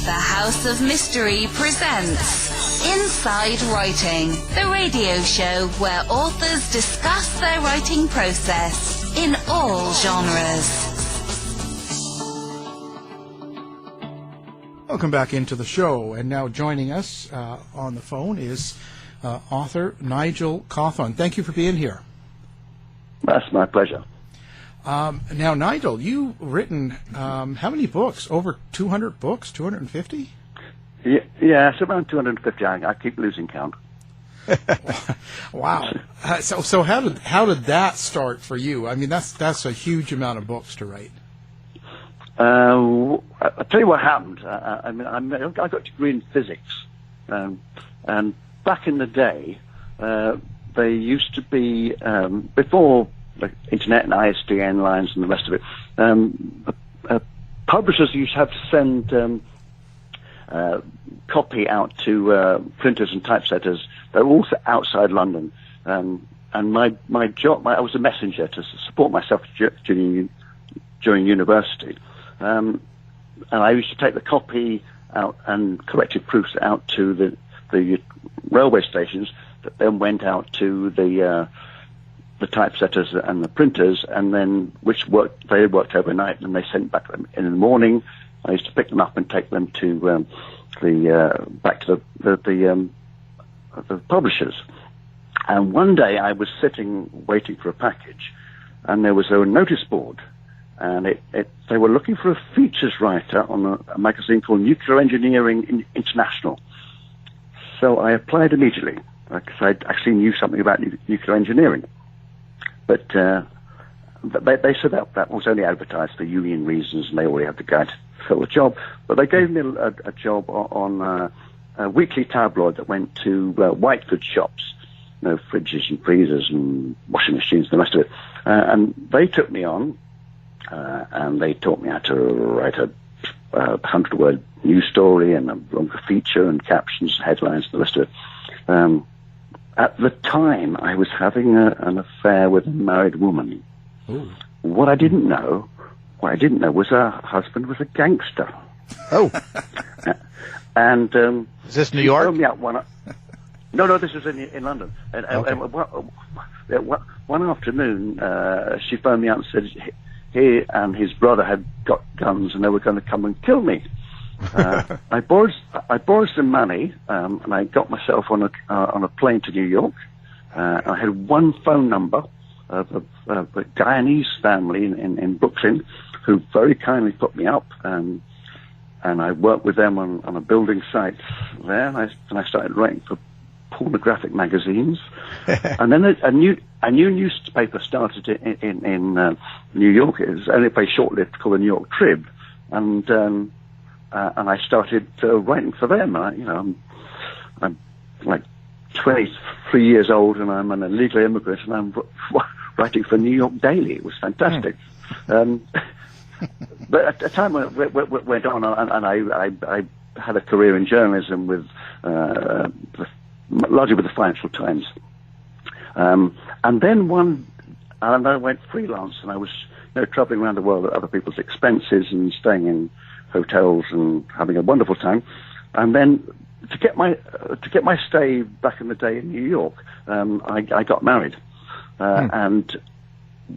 The House of Mystery presents Inside Writing, the radio show where authors discuss their writing process in all genres. Welcome back into the show, and now joining us on the phone is author Nigel Cawthorne. Thank you for being here. That's my pleasure. Now, Nigel, you've written how many books? Over 200 books? 250? Yeah, it's around 250. I keep losing count. Wow. So how did that start for you? I mean, that's a huge amount of books to write. I'll tell you what happened. I got a degree in physics, and back in the day, they used to be before the internet and ISDN lines and the rest of it. Publishers used to have to send copy out to printers and typesetters. They were also outside London, and my job, I was a messenger to support myself during university. And I used to take the copy out and corrected proofs out to the railway stations that then went out to the typesetters and the printers, and then they worked overnight, and they sent back them in the morning. I used to pick them up and take them to back to the publishers. And one day I was sitting waiting for a package, and there was a notice board. And they were looking for a features writer on a magazine called Nuclear Engineering International. So I applied immediately, because I actually knew something about nuclear engineering. But they said that was only advertised for union reasons, and they already had the guy to fill the job. But they gave me a job on a weekly tabloid that went to white goods shops, fridges and freezers and washing machines and the rest of it. And they took me on. And they taught me how to write a 100-word news story and a longer feature and captions, headlines, and the rest of it. At the time, I was having an affair with a married woman. Ooh. What I didn't know was her husband was a gangster. Oh. And is this New York? No, this was in London. And one afternoon, she phoned me up and said he and his brother had got guns and they were going to come and kill me. I borrowed some money, and I got myself on a plane to New York. I had one phone number of a Guyanese family in Brooklyn who very kindly put me up, and I worked with them on a building site there, and I started writing for pornographic magazines. And then a new newspaper started in New York. It was only very short-lived, called the New York Trib, and I started writing for them. I'm like 23 years old, and I'm an illegal immigrant, and I'm writing for New York Daily. It was fantastic. But at the time went on, and I had a career in journalism with largely with the Financial Times. And then I went freelance, and I was traveling around the world at other people's expenses and staying in hotels and having a wonderful time. And then to get my stay back in the day in New York, I got married. And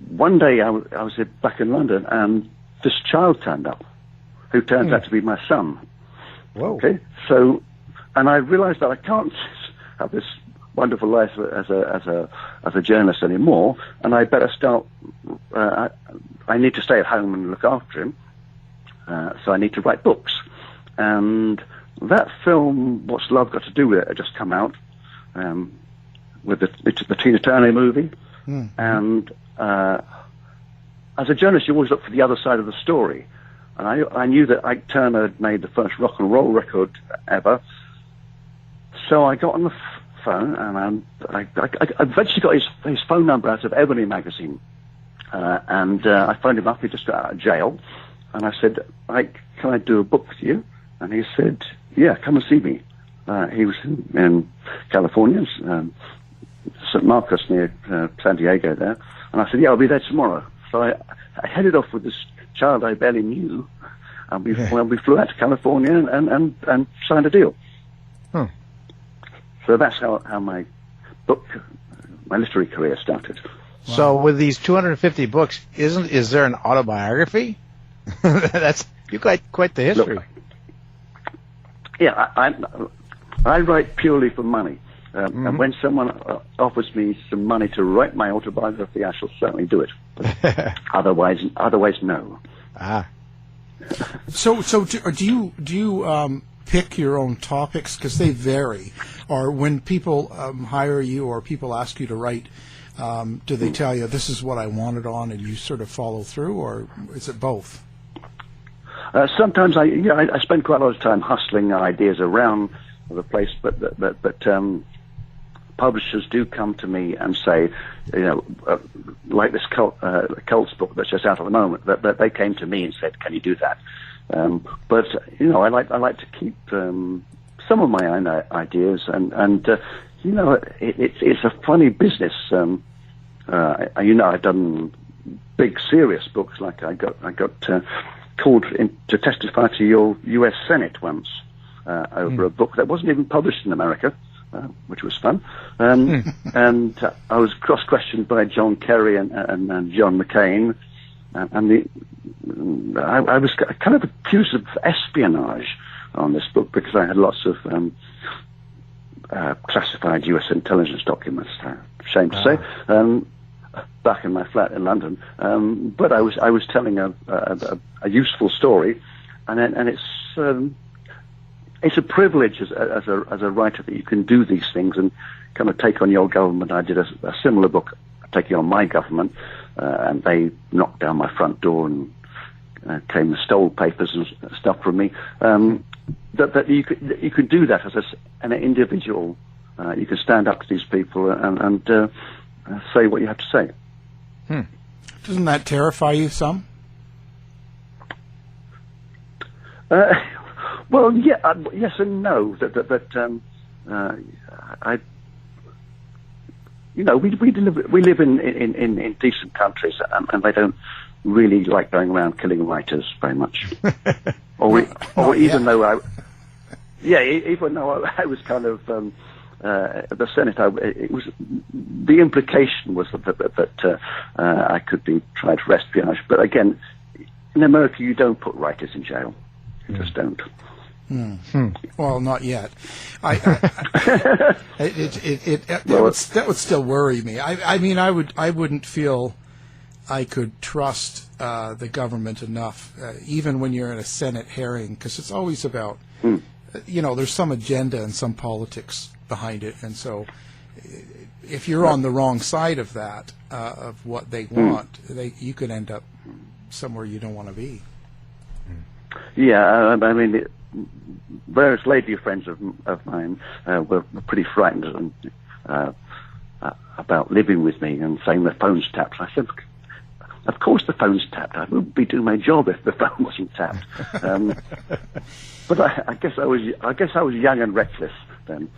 one day I was back in London, and this child turned up, who turns out to be my son. Whoa. Okay, so, and I realized that I can't have this wonderful life as a journalist anymore, and I better start. I need to stay at home and look after him, so I need to write books. And that film, What's Love Got to Do with It, had just come out with the Tina Turner movie. And as a journalist, you always look for the other side of the story. And I knew that Ike Turner had made the first rock and roll record ever. So I got on the phone, and I eventually got his phone number out of Ebony magazine. And I phoned him up. He just got out of jail. And I said, Ike, can I do a book with you? And he said, yeah, come and see me. He was in California, St. Marcos near San Diego there. And I said, yeah, I'll be there tomorrow. So I headed off with this child I barely knew, and we flew out to California and signed a deal. So that's how my literary career started. Wow. So with these 250 books, is there an autobiography? You got quite the history. Look, yeah, I write purely for money. And when someone offers me some money to write my autobiography, I shall certainly do it. Otherwise, no. Ah. So do you pick your own topics, because they vary, or when people hire you or people ask you to write, do they tell you this is what I wanted on, and you sort of follow through, or is it both? Sometimes I spend quite a lot of time hustling ideas around the place, but publishers do come to me and say, like this cults book that's just out at the moment, that they came to me and said, "Can you do that?" But I like to keep some of my own ideas, and it's a funny business. I've done big serious books, like I got called in to testify to your U.S. Senate once over a book that wasn't even published in America, which was fun. And I was cross-questioned by John Kerry and John McCain, and I was kind of accused of espionage on this book because I had lots of classified U.S. intelligence documents. Shame to say. Back in my flat in London, but I was telling a useful story, and it's a privilege as a writer that you can do these things and kind of take on your government. I did a similar book taking on my government, and they knocked down my front door and came and stole papers and stuff from me. That you could do that as an individual. You can stand up to these people and say what you have to say. Doesn't that terrify you some? Well, yeah, yes and no. We live in decent countries, and they don't really like going around killing writers very much. Even though I was kind of the Senate, it was the implication was that I could be tried for espionage. But again, in America, you don't put writers in jail. You just don't. Well, not yet. That would still worry me. I mean, I wouldn't feel I could trust the government enough, even when you're in a Senate hearing, because it's always about, there's some agenda and some politics behind it, and so if you're on the wrong side of that, of what they want, you could end up somewhere you don't want to be. Yeah, I mean, various lady friends of mine were pretty frightened about living with me and saying the phone's tapped. I said, of course the phone's tapped. I wouldn't be doing my job if the phone wasn't tapped. But I guess I was young and reckless then.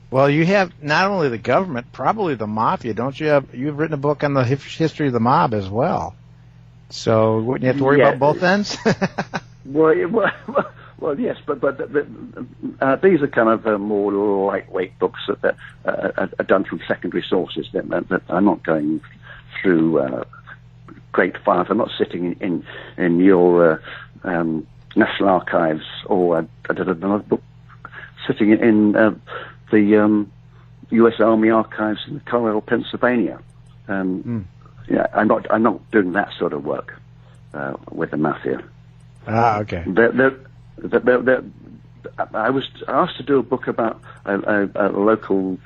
Well, you have not only the government, probably the mafia, don't you? You've written a book on the history of the mob as well. So wouldn't you have to worry about both ends? Well, yes, but these are kind of more lightweight books that are done from secondary sources. That I'm not going through great files. I'm not sitting in your National Archives, or I did another book sitting in the U.S. Army Archives in Colorado, Pennsylvania. Yeah, I'm not doing that sort of work with the mafia. Ah, okay. I was asked to do a book about a local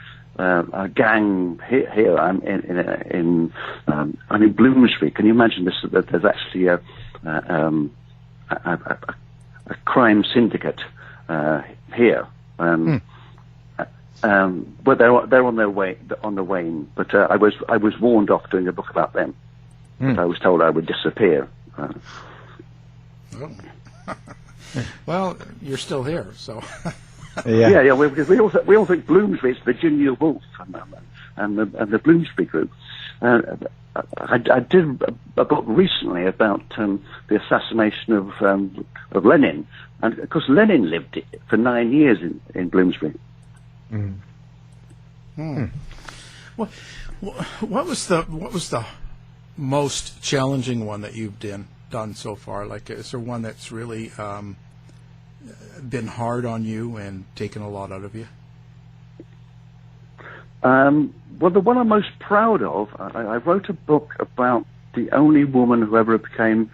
gang here. I'm in Bloomsbury. Can you imagine this? That there's actually a crime syndicate here. But they're on the wane. But I was warned off doing a book about them. But I was told I would disappear. Well, you're still here, so. Yeah. Because we all think Bloomsbury is Virginia Woolf and the Bloomsbury group. I did a book recently about the assassination of Lenin, and of course Lenin lived for 9 years in Bloomsbury. Mm. Hmm. What was the most challenging one that you've done so far? Like, is there one that's really been hard on you and taken a lot out of you? Well, the one I'm most proud of, I wrote a book about the only woman who ever became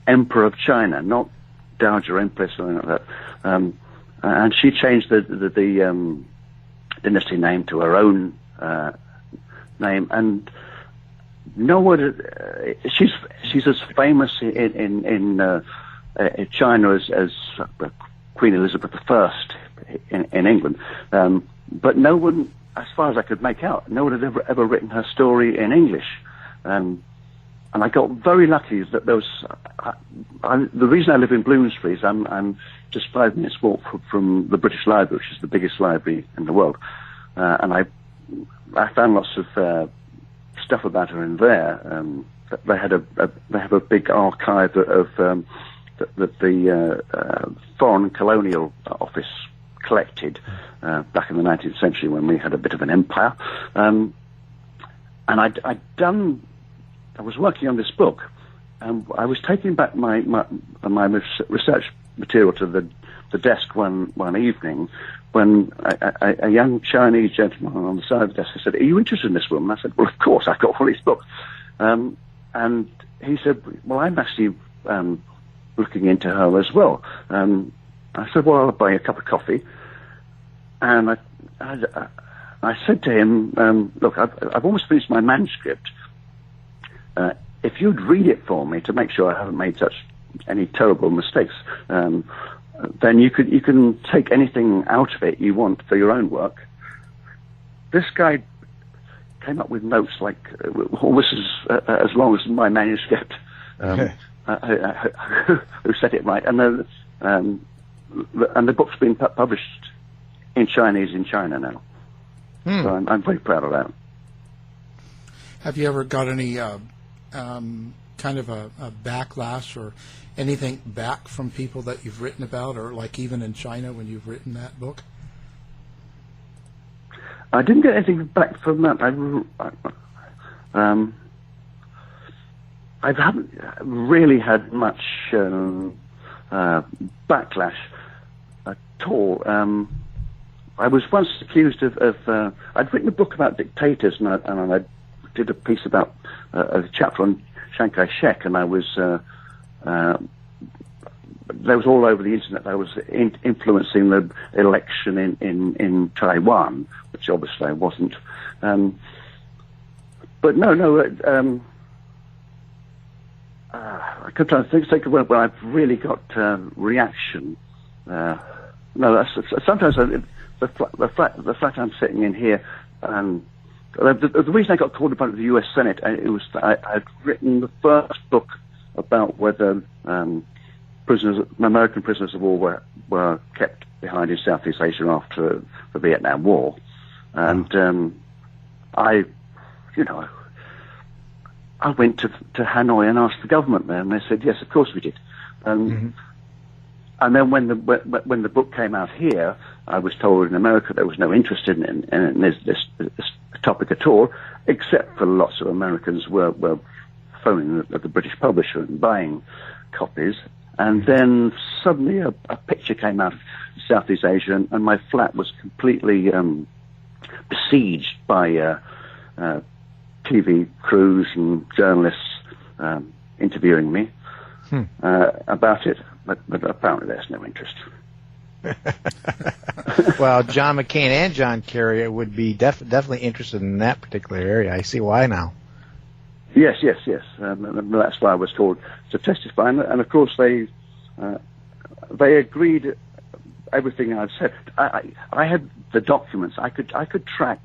Emperor of China, not Dowager Empress or anything like that. And she changed the dynasty name to her own name, and no one. She's as famous in China as Queen Elizabeth I in England, but no one, as far as I could make out, no one had ever written her story in English. And I got very lucky that there was. The reason I live in Bloomsbury is I'm just 5 minutes walk from the British Library, which is the biggest library in the world, and I found lots of stuff about her in there. They have a big archive of the Foreign Colonial Office collected back in the 19th century when we had a bit of an empire. And I was working on this book, and I was taking back my research material to the desk one evening when a young Chinese gentleman on the side of the desk said, "Are you interested in this woman?" I said, "Well, of course, I've got all these books." And he said, "Well, I'm actually looking into her as well." I said, "Well, I'll buy you a cup of coffee." And I said to him, "Look, I've almost finished my manuscript. If you'd read it for me to make sure I haven't made any terrible mistakes, then you can take anything out of it you want for your own work." This guy came up with notes like almost as long as my manuscript. Who said it right? And the book's been published in Chinese in China now. So I'm very proud of that. Have you ever got any kind of a backlash or anything back from people that you've written about, or like even in China when you've written that book? I didn't get anything back from that. I haven't really had much backlash at all. I was once accused of I'd written a book about dictators, and I did a piece about a chapter on Chiang Kai-shek, and I was there was all over the internet that I was influencing the election in Taiwan, which obviously I wasn't. But no. I could try to think of when I've really got reaction. No, sometimes the flat I'm sitting in here. The reason I got called upon at the U.S. Senate, it was that I'd written the first book about whether American prisoners of war were kept behind in Southeast Asia after the Vietnam War, and I went to Hanoi and asked the government there, and they said yes, of course we did. And then when the book came out here, I was told in America there was no interest in this topic at all, except for lots of Americans were phoning the British publisher and buying copies. And then suddenly a picture came out of Southeast Asia, and my flat was completely besieged by TV crews and journalists interviewing me about it, but apparently there's no interest. Well, John McCain and John Kerry would be definitely interested in that particular area. I see why now. Yes. That's why I was called to testify, and of course they agreed everything I've said. I had the documents. I could track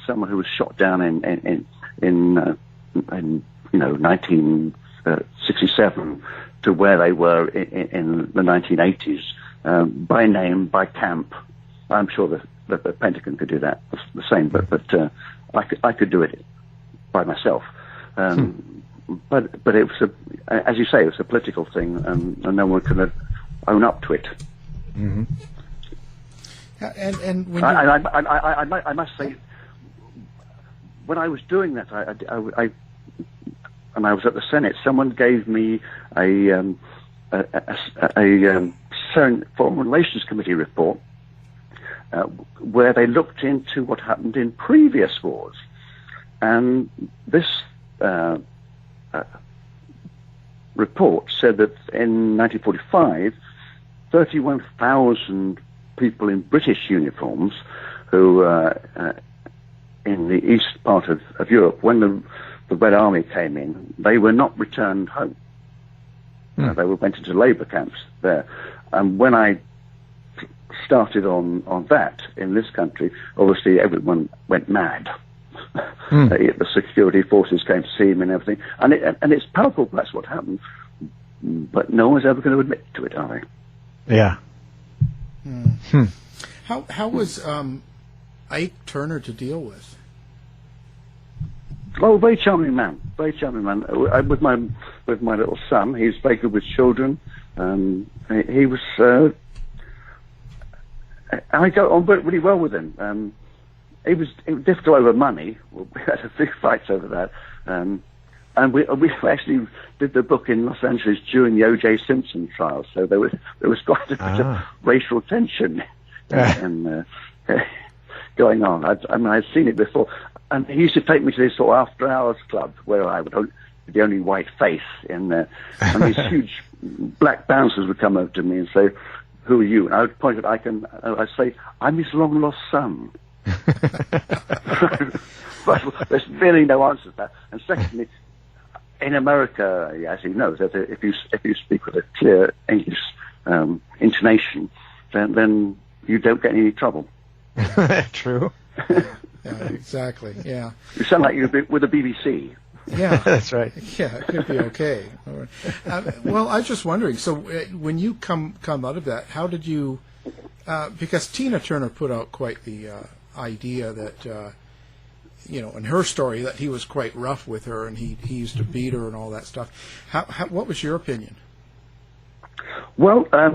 someone who was shot down in 1967 to where they were in the 1980s, by name, by camp. I'm sure that the Pentagon could do that the same, but I could do it by myself. But it was as you say, it was a political thing, and no one could own up to it. Mm-hmm. And when I must say, when I was doing that, and I was at the Senate, someone gave me a Foreign Relations Committee report where they looked into what happened in previous wars, and this report said that in 1945, 31,000 people in British uniforms who in the east part of Europe, when the Red Army came in, they were not returned home. They went into labour camps there. And when I started on that in this country, obviously everyone went mad. The security forces came to see him and everything. And it's powerful, that's what happened. But no one's ever going to admit to it, are they? Yeah. How was Ike Turner to deal with? Oh, very charming man. Very charming man. With my little son, he's very good with children. He was. I got on really well with him. It was difficult over money. We had a few fights over that. And we actually did the book in Los Angeles during the O.J. Simpson trial, so there was quite a bit of racial tension and going on. I'd seen it before, and he used to take me to this sort of after-hours club where I would be the only white face in there, and these huge black bouncers would come over to me and say, "Who are you?" And I would point at Ike and I'd say, "I'm his long-lost son." But there's really no answer to that. And secondly, in America, as you know, that if you speak with a clear English intonation, then you don't get any trouble. True. Yeah, exactly. Yeah. You sound like you're with the BBC. Yeah, that's right. Yeah, it could be okay. Well, I was just wondering. So, when you come out of that, how did you? Because Tina Turner put out quite the idea that. In her story, that he was quite rough with her, and he used to beat her and all that stuff. What was your opinion? Well, I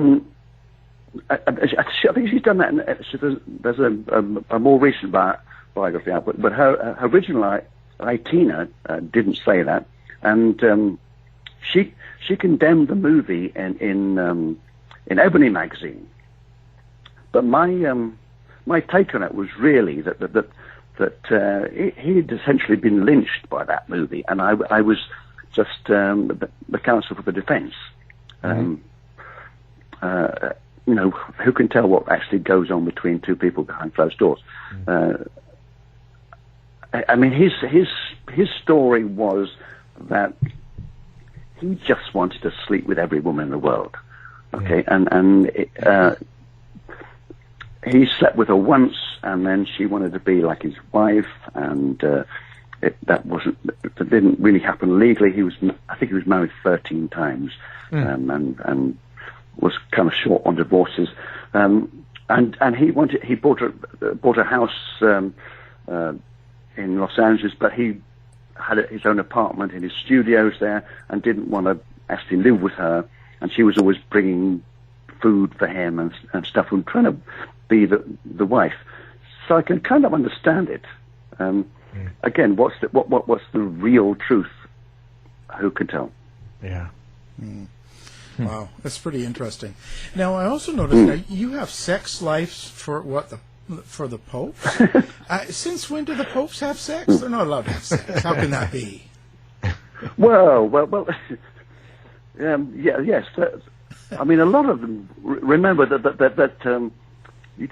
think she's done that. There's a more recent biography out, but her original Tina didn't say that, and she condemned the movie in Ebony magazine. But my take on it was really that he'd essentially been lynched by that movie, and I was just the counsel for the defence. Who can tell what actually goes on between two people behind closed doors? I mean, his story was that he just wanted to sleep with every woman in the world. Okay, and he slept with her once, and then she wanted to be like his wife, and that didn't really happen legally. I think he was married 13 times, and was kind of short on divorces. And he bought a house in Los Angeles, but he had his own apartment in his studios there, and didn't want to actually live with her. And she was always bringing food for him and stuff, and trying to be the wife. So I can kind of understand it. Again, what's the real truth? Who can tell? Yeah. Wow, that's pretty interesting. Now, I also noticed you have sex lives for the popes. Since when do the popes have sex? They're not allowed to have sex. How can that be? Well. Yes. I mean, a lot of them remember that. You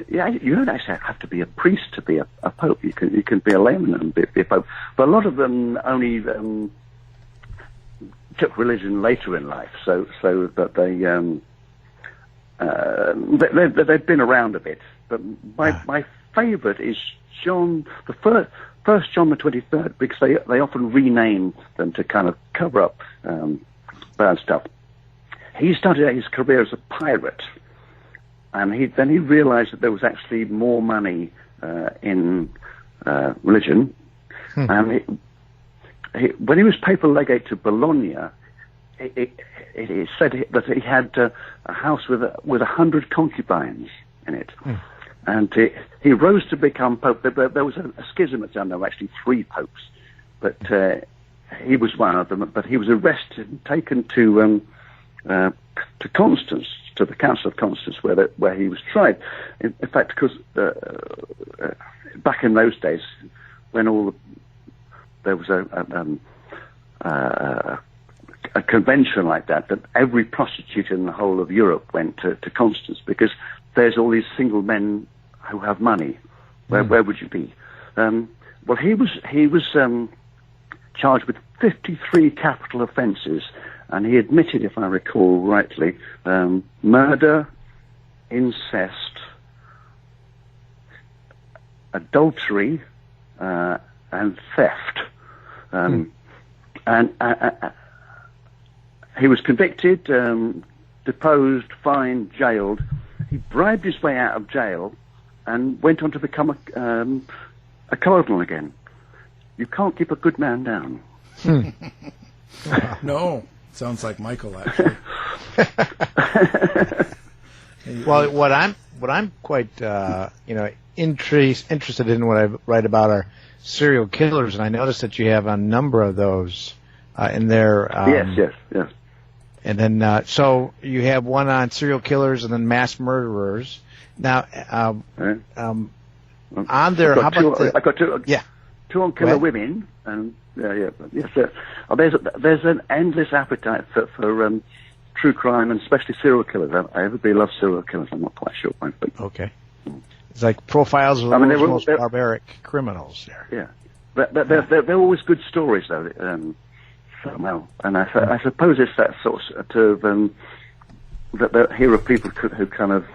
don't actually have to be a priest to be a pope. You can be a layman and be a pope. But a lot of them only took religion later in life, so that they've been around a bit. But my favourite is John, the first John the 23rd, because they often rename them to kind of cover up bad stuff. He started out his career as a pirate. And then he realised that there was actually more money in religion, and when he was papal legate to Bologna, it said that he had a house with 100 concubines in it. And he rose to become pope. There was a schism at the time. There were actually 3 popes, but he was one of them. But he was arrested and taken to Constance, to the Council of Constance, where he was tried. In fact, because back in those days, when there was a convention like that every prostitute in the whole of Europe went to Constance, because there's all these single men who have money. Where would you be? Well, he was charged with 53 capital offences, and he admitted, if I recall rightly, murder, incest, adultery, and theft. And he was convicted, deposed, fined, jailed. He bribed his way out of jail and went on to become a cardinal again. You can't keep a good man down. No, sounds like Michael, actually. Well, what I'm quite interested in, what I write about, are serial killers, and I noticed that you have a number of those in there. Yes. And then, so you have one on serial killers and then mass murderers. Now, on there, how about I've got two. Yeah. 2 on killer women, and yes, sir. There's an endless appetite for true crime, and especially serial killers. Everybody loves serial killers. I'm not quite sure why, but okay. It's like profiles of the most barbaric criminals there. Yeah, but they're always good stories, though. Somehow, and I suppose it's that sort of that here are people who kind of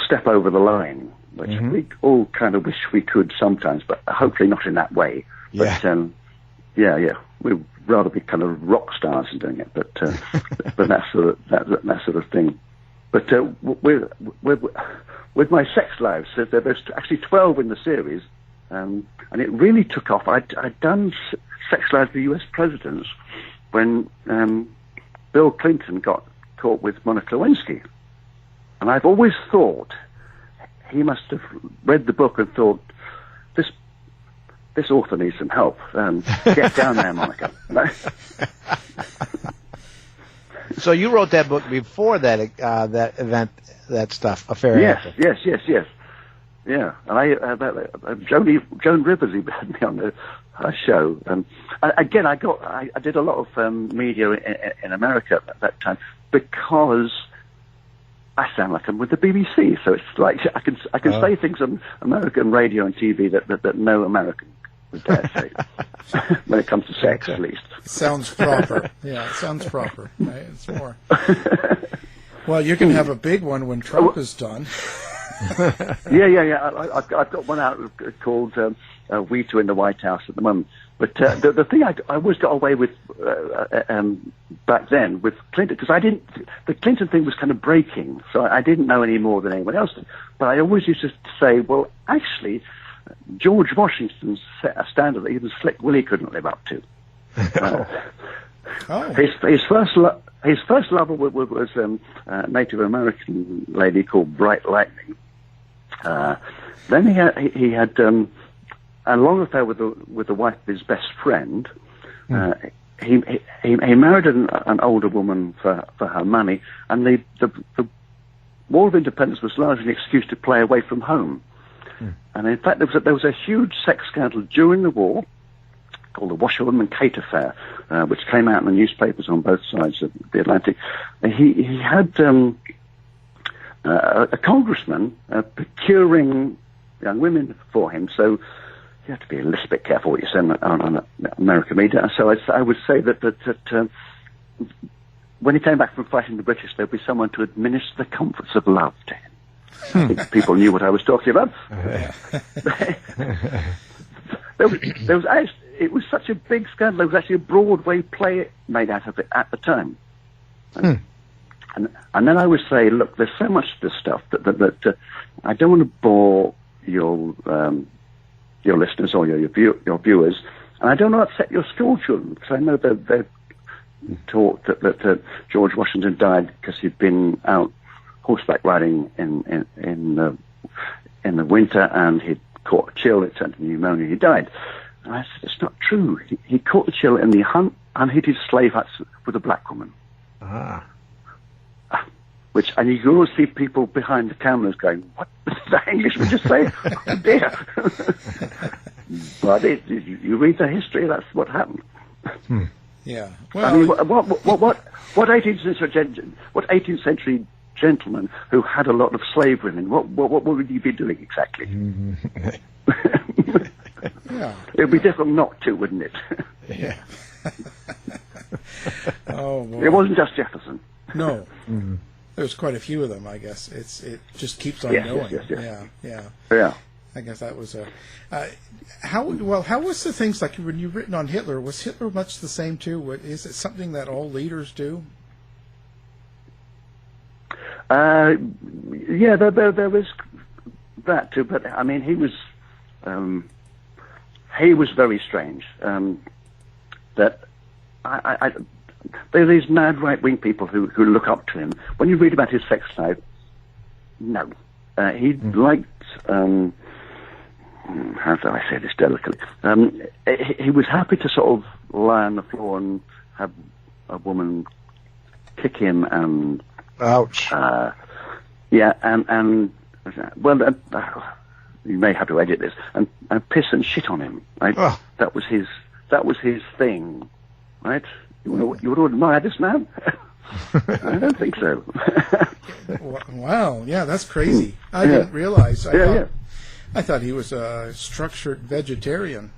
step over the line, which we all kind of wish we could sometimes, but hopefully not in that way. Yeah. But we'd rather be kind of rock stars in doing it, but but that sort of thing. But with my sex lives, there's actually 12 in the series, and it really took off. I'd done sex lives with U.S. presidents when Bill Clinton got caught with Monica Lewinsky, and I've always thought he must have read the book and thought, this author needs some help. Get down there, Monica. So you wrote that book before that event, that stuff, Affair. Yes. Yeah, and Joan Rivers had me on her show. Again, I did a lot of media in America at that time because I sound like I'm with the BBC. So it's like I can say things on American radio and TV that no American would dare say when it comes to sex, at least. Sounds proper. Yeah, it sounds proper. Right? It's more. Well, you can have a big one when Trump is done. Yeah. I've got one out called "We Two in the White House" at the moment. But the thing I always got away with back then with Clinton, because the Clinton thing was kind of breaking, so I didn't know any more than anyone else did. But I always used to say, well, actually, George Washington set a standard that even Slick Willie couldn't live up to. His first lover was a Native American lady called Bright Lightning. Then he had a long affair with the wife of his best friend. He married an older woman for her money, and the War of Independence was largely an excuse to play away from home. And in fact, there was a huge sex scandal during the war called the Washerwoman Kate Affair, which came out in the newspapers on both sides of the Atlantic. He had a congressman procuring young women for him, so you have to be a little bit careful what you say on American media. So I would say that when he came back from fighting the British, there'd be someone to administer the comforts of love to him. I think people knew what I was talking about. It was such a big scandal. There was actually a Broadway play made out of it at the time. And then I would say, look, there's so much of this stuff that I don't want to bore your listeners or your viewers. And I don't want to upset your school children, because I know they're taught that George Washington died because he'd been out horseback riding in the winter, and he'd caught a chill. It turned to pneumonia. He died. And I said, it's not true. He caught the chill in the unheated slave huts with a black woman. Ah. And you can always see people behind the cameras going, what did that Englishman just say? Oh, dear. But you read the history, that's what happened. Yeah. Well, I mean, what 18th century gentleman who had a lot of slave women, what would you be doing exactly? Yeah. It would be difficult not to, wouldn't it? Yeah. Oh, boy. It wasn't just Jefferson. No. There's quite a few of them, I guess. It just keeps on Yes, going. yes. Yeah. I guess that was a. How was the things like when you've written on Hitler? Was Hitler much the same too? Is it something that all leaders do? Yeah, there was that too. But I mean, he was very strange. That there are these mad right-wing people who look up to him. When you read about his sex life, no, he liked. How do I say this delicately? He was happy to sort of lie on the floor and have a woman kick him and. Ouch. Yeah, and well, you may have to edit this and piss and shit on him. Right? Oh. That was his thing, right? You would admire this man? I don't think so. Wow, yeah, that's crazy. I didn't realize. I thought he was a structured vegetarian.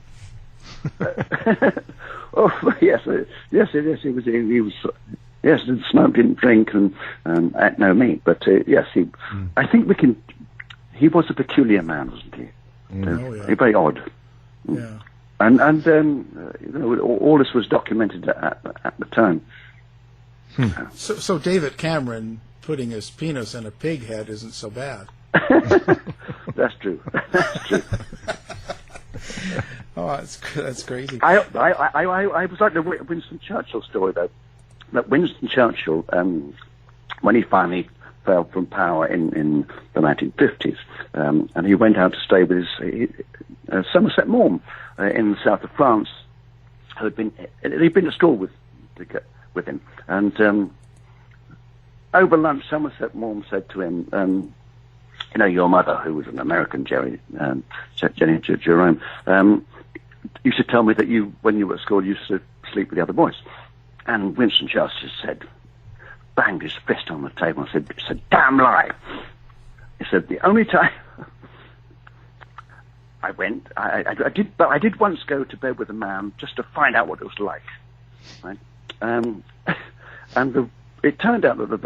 Oh yes. He was. Yes, didn't smoke, didn't drink, and ate no meat. But yes, I think we can. He was a peculiar man, wasn't he? Oh, yeah. Very odd. Yeah. And all this was documented at the time. So David Cameron putting his penis in a pig head isn't so bad. That's true. That's true. Oh, that's crazy. I was like the Winston Churchill story though. That Winston Churchill, when he finally fell from power in the 1950s, and he went out to stay with his Somerset Maugham in the south of France, he'd been to school with him, and over lunch, Somerset Maugham said to him, your mother, who was an American, Jenny Jerome, you should tell me that when you were at school, you used to sleep with the other boys. And Winston Churchill banged his fist on the table and said, it's a damn lie. He said, the only time I went, I did once go to bed with a man just to find out what it was like. Right? And it turned out that the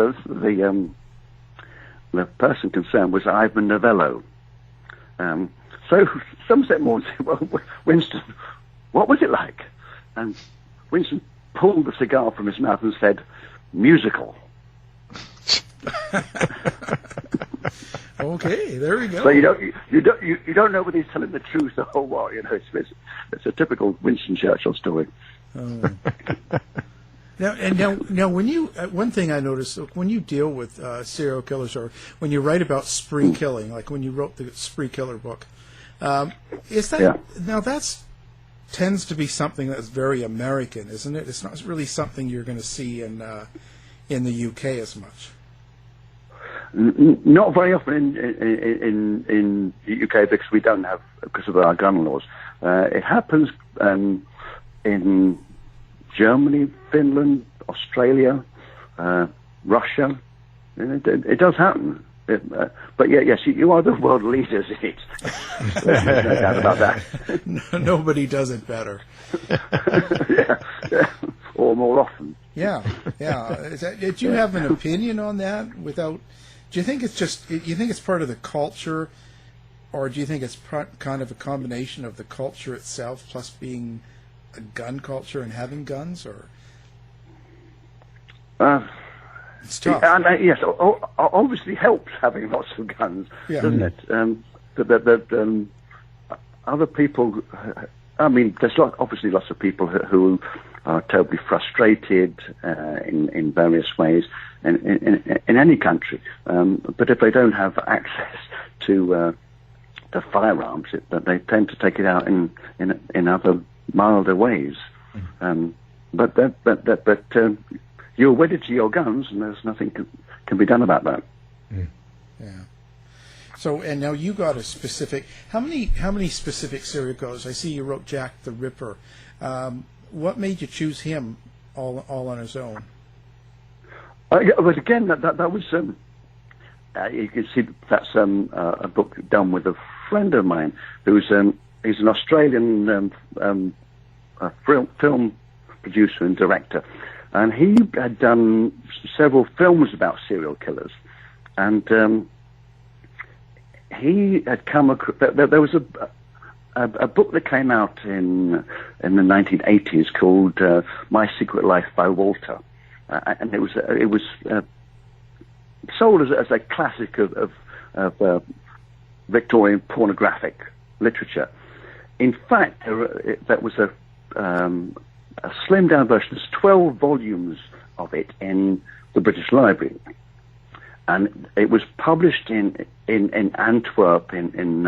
person concerned was Ivan Novello. So Somerset Maugham said, well, Winston, what was it like? And Winston pulled the cigar from his mouth and said, musical. Okay, there we go. So you don't know whether he's telling the truth or what. It's a typical Winston Churchill story. Oh. Now, when you one thing I noticed when you deal with serial killers or when you write about spree killing, like when you wrote the Spree Killer book, is that now that's tends to be something that's very American, isn't it? It's not really something you're going to see in the UK as much. Not very often in the UK because of our gun laws. It happens in Germany, Finland, Australia, Russia. It does happen. But yes, you are the world leaders in it. There's no doubt about that. Nobody does it better. yeah, or more often. Yeah. Do you have an opinion on that? Do you think it's part of the culture, or do you think it's kind of a combination of the culture itself plus being a gun culture and having guns, or? It's tough. And yes, obviously helps having lots of guns, doesn't it? That other people I mean, there's obviously lots of people who are terribly frustrated in various ways in any country. But if they don't have access to firearms, they tend to take it out in other milder ways. But you're wedded to your guns, and there's nothing can be done about that. Yeah. So, and now you got a specific. How many specific serial killers? I see you wrote Jack the Ripper. What made you choose him all on his own? But again, that was you can see that's a book done with a friend of mine who's he's an Australian film producer and director, and he had done several films about serial killers, and he had come across. There was a book that came out in the 1980s called My Secret Life by Walter, and it was sold as a classic of Victorian pornographic literature. In fact, that was a slimmed down version. There's 12 volumes of it in the British Library, and it was published in Antwerp in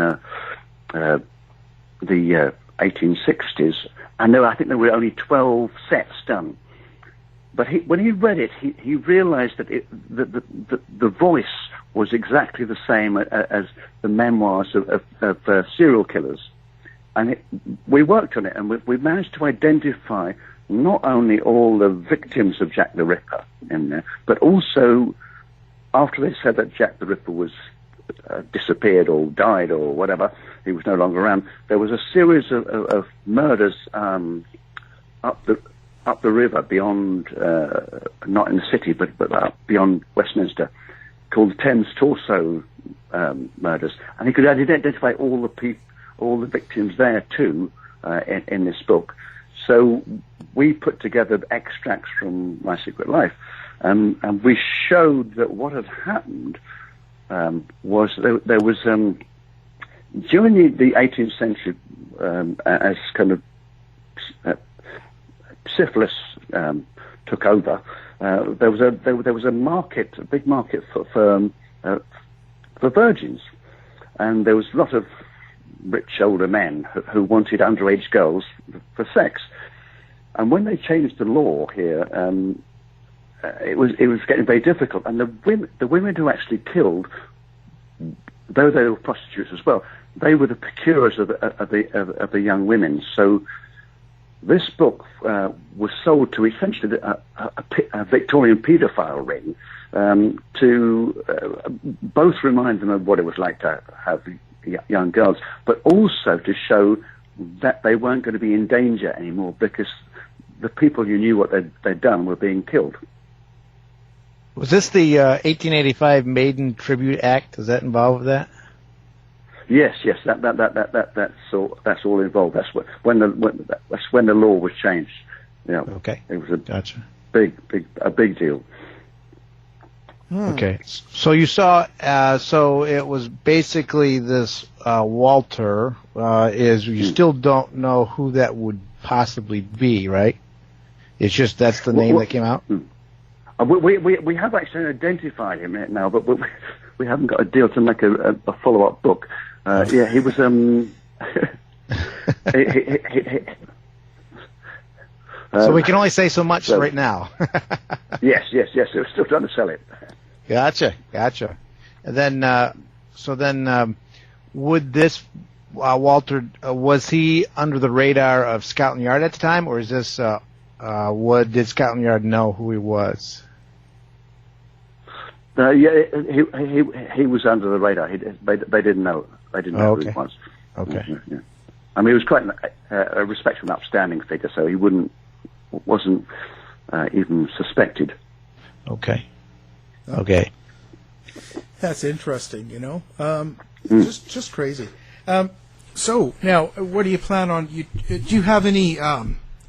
the 1860s, and I think there were only 12 sets done. But when he read it, he realized that the voice was exactly the same as the memoirs of serial killers. And we worked on it, and we managed to identify not only all the victims of Jack the Ripper in there, but also after they said that Jack the Ripper was disappeared or died or whatever, he was no longer around, there was a series of murders up the river beyond, not in the city, but up beyond Westminster, called the Thames Torso murders, and he could identify all the victims there too in this book. So we put together extracts from My Secret Life, and we showed that what had happened was there was during the 18th century, as kind of syphilis took over, there was a market, a big market for virgins, and there was a lot of rich older men who wanted underage girls for sex. And when they changed the law here, it was getting very difficult. And the women who actually killed, though they were prostitutes as well, they were the procurers of the young women. So this book was sold to essentially a Victorian paedophile ring, to both remind them of what it was like to have young girls, but also to show that they weren't going to be in danger anymore because the people who knew what they'd done were being killed. Was this the 1885 Maiden Tribute Act? Is that involved with that? Yes. That's all involved. That's when the law was changed. Yeah. Okay. It was a big deal. Okay. So you saw. So it was basically this Walter. You still don't know who that would possibly be, right? It's just that's the name that came out. We have actually identified him now, but we haven't got a deal to make a follow-up book. Yeah, he was. So we can only say so much right now. Yes. We're still trying to sell it. Gotcha. And then, would this Walter, was he under the radar of Scotland Yard at the time, or is this? Did Scotland Yard know who he was? Yeah, he was under the radar. They didn't know. They didn't know who he was. Okay. Yeah. I mean, he was quite a respectable, upstanding figure, so he wasn't even suspected. Okay. That's interesting. Just crazy. So now, what do you plan on? Do you have any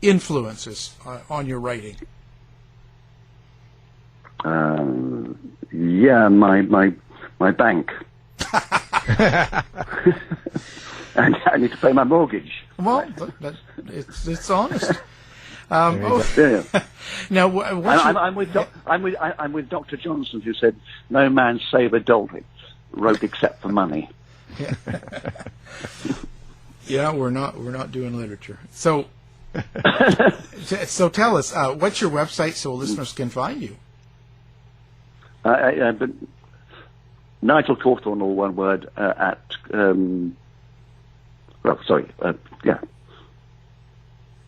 influences on your writing? Yeah, my bank. And I need to pay my mortgage. Well, it's honest. Yeah. Now, I'm with Dr. Johnson, who said, "No man save a dolphin, wrote except for money." Yeah, we're not doing literature. So, so tell us, what's your website so listeners can find you? But Nigel Cawthorne, all one word, at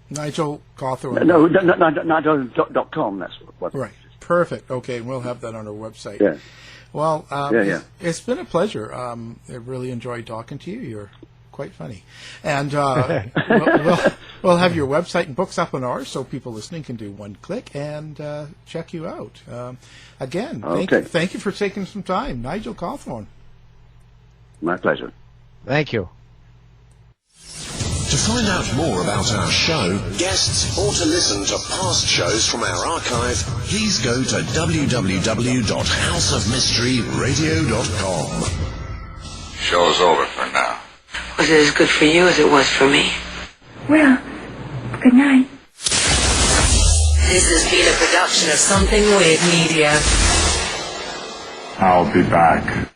Nigel Cawthorne. No, Nigel.com. That's what. Right. Perfect. Okay, we'll have that on our website. Yeah. Well, it's been a pleasure. I really enjoyed talking to you. You're quite funny, and we'll have your website and books up on ours, so people listening can do one click and check you out. Again, thank you for taking some time, Nigel Cawthorne. My pleasure. Thank you. To find out more about our show, guests, or to listen to past shows from our archive, please go to www.houseofmysteryradio.com. Show's over for now. Was it as good for you as it was for me? Well, good night. This has been a production of Something Weird Media. I'll be back.